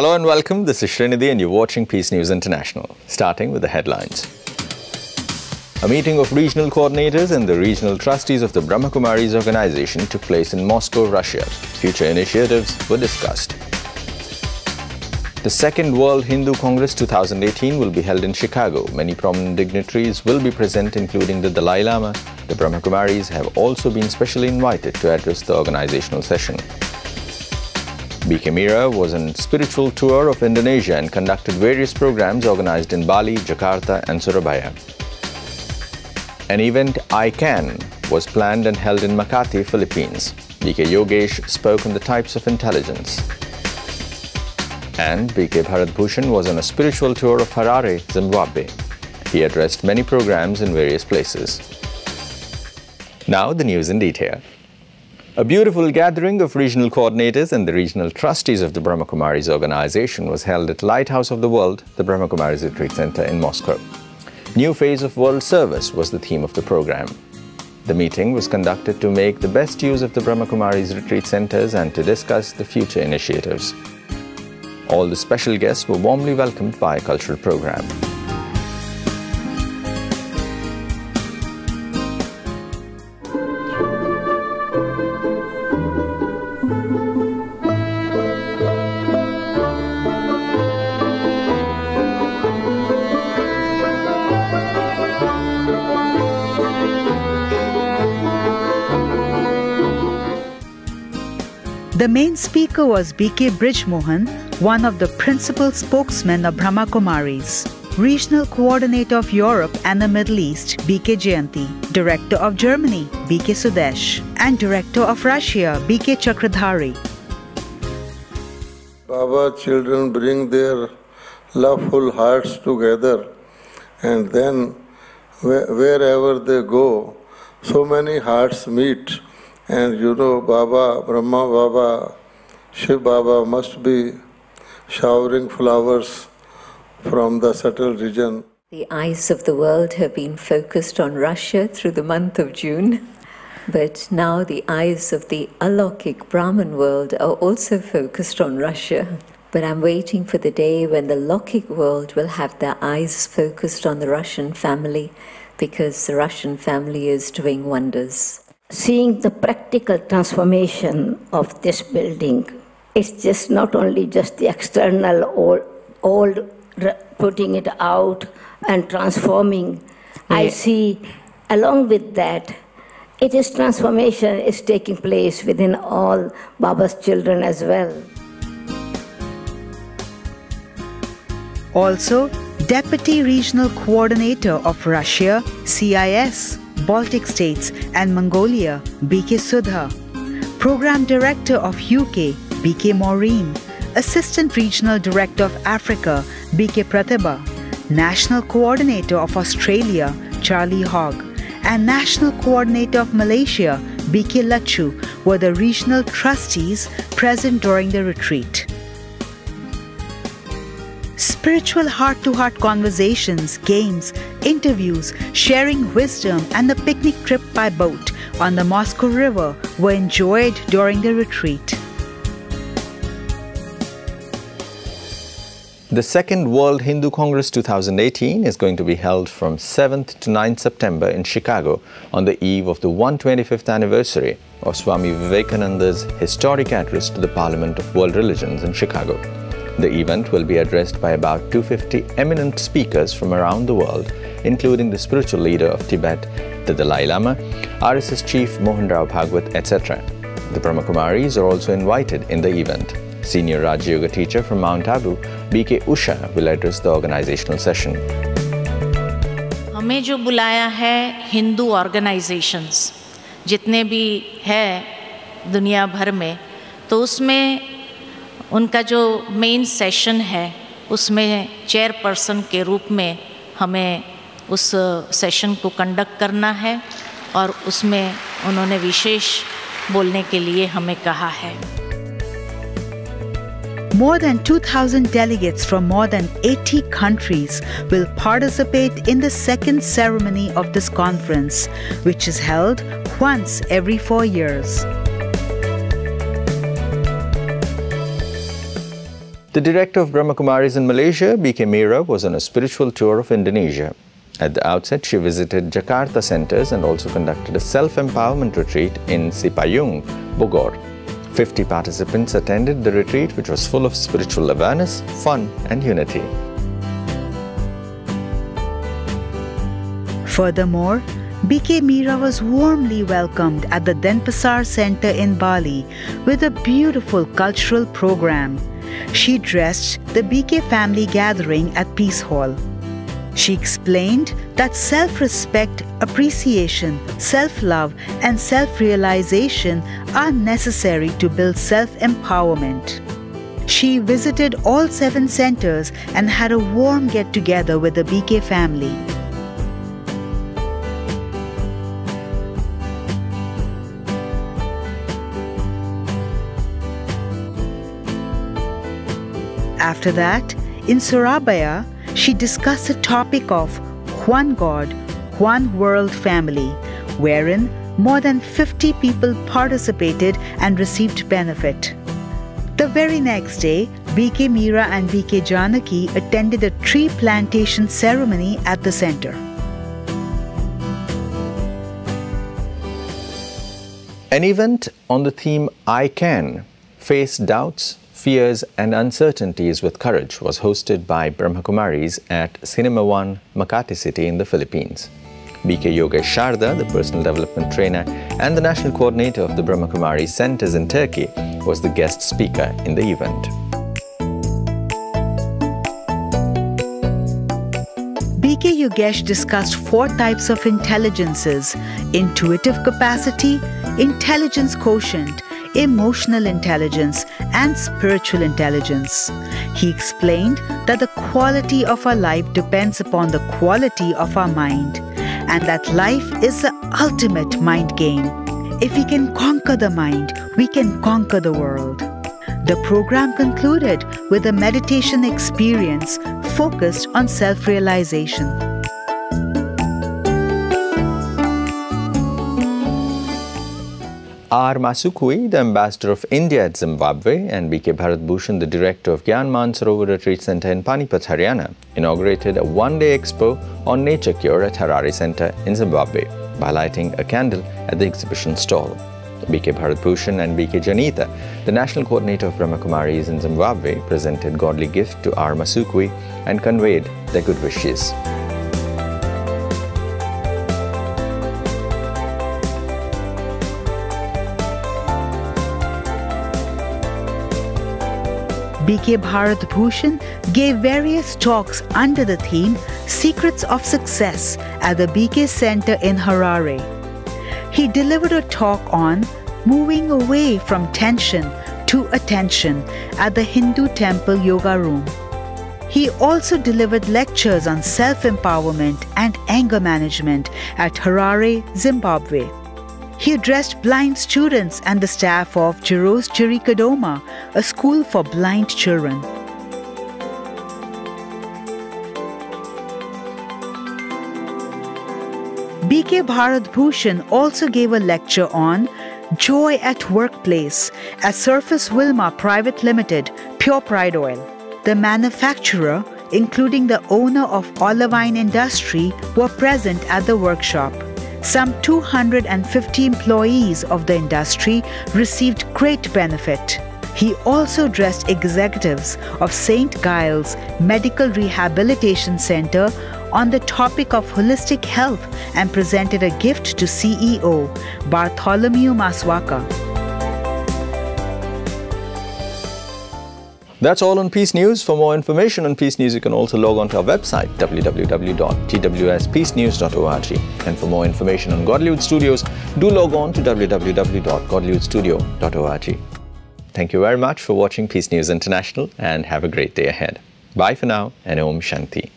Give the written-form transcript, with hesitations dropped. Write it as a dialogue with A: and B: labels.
A: Hello and welcome. This is Srinidhi and you're watching Peace News International. Starting with the headlines. A meeting of regional coordinators and the regional trustees of the Brahma Kumaris organization took place in Moscow, Russia. Future initiatives were discussed. The Second World Hindu Congress 2018 will be held in Chicago. Many prominent dignitaries will be present, including the Dalai Lama. The Brahma Kumaris have also been specially invited to address the organizational session. BK Mira was on spiritual tour of Indonesia and conducted various programs organized in Bali, Jakarta and Surabaya. An event, I Can, was planned and held in Makati, Philippines. BK Yogesh spoke on the types of intelligence. And BK Bharat Bhushan was on a spiritual tour of Harare, Zimbabwe. He addressed many programs in various places. Now the news in detail. A beautiful gathering of regional coordinators and the regional trustees of the Brahma Kumaris organization was held at Lighthouse of the World, the Brahma Kumaris Retreat Center in Moscow. New Phase of World Service was the theme of the program. The meeting was conducted to make the best use of the Brahma Kumaris Retreat Centers and to discuss the future initiatives. All the special guests were warmly welcomed by a cultural program.
B: The main speaker was BK Brijmohan, one of the principal spokesmen of Brahma Kumaris, Regional Coordinator of Europe and the Middle East, BK Jayanti, Director of Germany, BK Sudesh, and Director of Russia, BK Chakradhari.
C: Baba, children bring their loveful hearts together, and then wherever they go, so many hearts meet. And you know, Baba, Brahma Baba, Shiv Baba must be showering flowers from the subtle region.
D: The eyes of the world have been focused on Russia through the month of June, but now the eyes of the Alokik Brahman world are also focused on Russia. But I'm waiting for the day when the Lokik world will have their eyes focused on the Russian family, because the Russian family is doing wonders.
E: Seeing the practical transformation of this building, it's just not only just the external old putting it out and transforming. Yeah. I see along with that, it is transformation is taking place within all Baba's children as well.
B: Also, Deputy Regional Coordinator of Russia, CIS, Baltic States and Mongolia, BK Sudha, Program Director of UK, BK Maureen, Assistant Regional Director of Africa, BK Pratibha, National Coordinator of Australia, Charlie Hogg, and National Coordinator of Malaysia, BK Lachu, were the regional trustees present during the retreat. Spiritual heart-to-heart conversations, games, interviews, sharing wisdom, and the picnic trip by boat on the Moscow River were enjoyed during the retreat.
A: The Second World Hindu Congress 2018 is going to be held from 7th to 9th September in Chicago on the eve of the 125th anniversary of Swami Vivekananda's historic address to the Parliament of World Religions in Chicago. The event will be addressed by about 250 eminent speakers from around the world, including the spiritual leader of Tibet, the Dalai Lama, RSS Chief Mohan Rao Bhagwat, etc. The Brahma Kumaris are also invited in the event. Senior Rajyoga teacher from Mount Abu, BK Usha, will address the organizational session.
F: हमें जो बुलाया है Hindu organisations जितने भी है दुनिया भर में, तो उसमें उनका जो मेन सेशन है उसमें चेयरपर्सन के रूप में हमें उस सेशन को कंडक्ट करना है और उसमें उन्होंने विशेष बोलने के लिए हमें कहा है.
B: More than 2,000 delegates from more than 80 countries will participate in the second ceremony of this conference, which is held once every 4 years.
A: The director of Brahma Kumaris in Malaysia, BK Meera, was on a spiritual tour of Indonesia. At the outset, she visited Jakarta centers and also conducted a self-empowerment retreat in Sipayung, Bogor. 50 participants attended the retreat, which was full of spiritual awareness, fun and unity.
B: Furthermore, BK Meera was warmly welcomed at the Denpasar Center in Bali with a beautiful cultural program. She dressed the BK family gathering at Peace Hall. She explained that self-respect, appreciation, self-love, and self-realization are necessary to build self-empowerment. She visited all 7 centers and had a warm get-together with the BK family. After that, in Surabaya, she discussed the topic of One God, One World Family, wherein more than 50 people participated and received benefit. The very next day, BK Meera and BK Janaki attended a tree plantation ceremony at the center.
A: An event on the theme I Can, Face Doubts, Fears and Uncertainties with Courage was hosted by Brahmakumaris at Cinema One, Makati City in the Philippines. BK Yogesh Sharda, the personal development trainer and the national coordinator of the Brahma Kumaris centers in Turkey, was the guest speaker in the event.
B: BK Yogesh discussed 4 types of intelligences: intuitive capacity, intelligence quotient, emotional intelligence, and spiritual intelligence. He explained that the quality of our life depends upon the quality of our mind, and that life is the ultimate mind game. If we can conquer the mind, we can conquer the world. The program concluded with a meditation experience focused on self-realization.
A: R. Masukui, the ambassador of India at Zimbabwe, and BK Bharat Bhushan, the director of Gyan Mansarovar Retreat Center in Panipat, Haryana, inaugurated a one-day expo on nature cure at Harare Center in Zimbabwe by lighting a candle at the exhibition stall. BK Bharat Bhushan and BK Janita, the national coordinator of Brahma Kumaris in Zimbabwe, presented godly gift to R. Masukui and conveyed their good wishes.
B: BK Bharat Bhushan gave various talks under the theme Secrets of Success at the BK Center in Harare. He delivered a talk on moving away from tension to attention at the Hindu Temple Yoga Room. He also delivered lectures on self-empowerment and anger management at Harare, Zimbabwe. He addressed blind students and the staff of Jeros Chirikadoma, a school for blind children. BK Bharat Bhushan also gave a lecture on Joy at Workplace at Surface Wilma Private Limited, Pure Pride Oil. The manufacturer, including the owner of Olivine Industry, were present at the workshop. Some 250 employees of the industry received great benefit. He also addressed executives of St. Giles Medical Rehabilitation Center on the topic of holistic health and presented a gift to CEO Bartholomew Maswaka.
A: That's all on Peace News. For more information on Peace News, you can also log on to our website, www.twspeacenews.org. And for more information on Godlywood Studios, do log on to www.godlywoodstudio.org. Thank you very much for watching Peace News International and have a great day ahead. Bye for now and Om Shanti.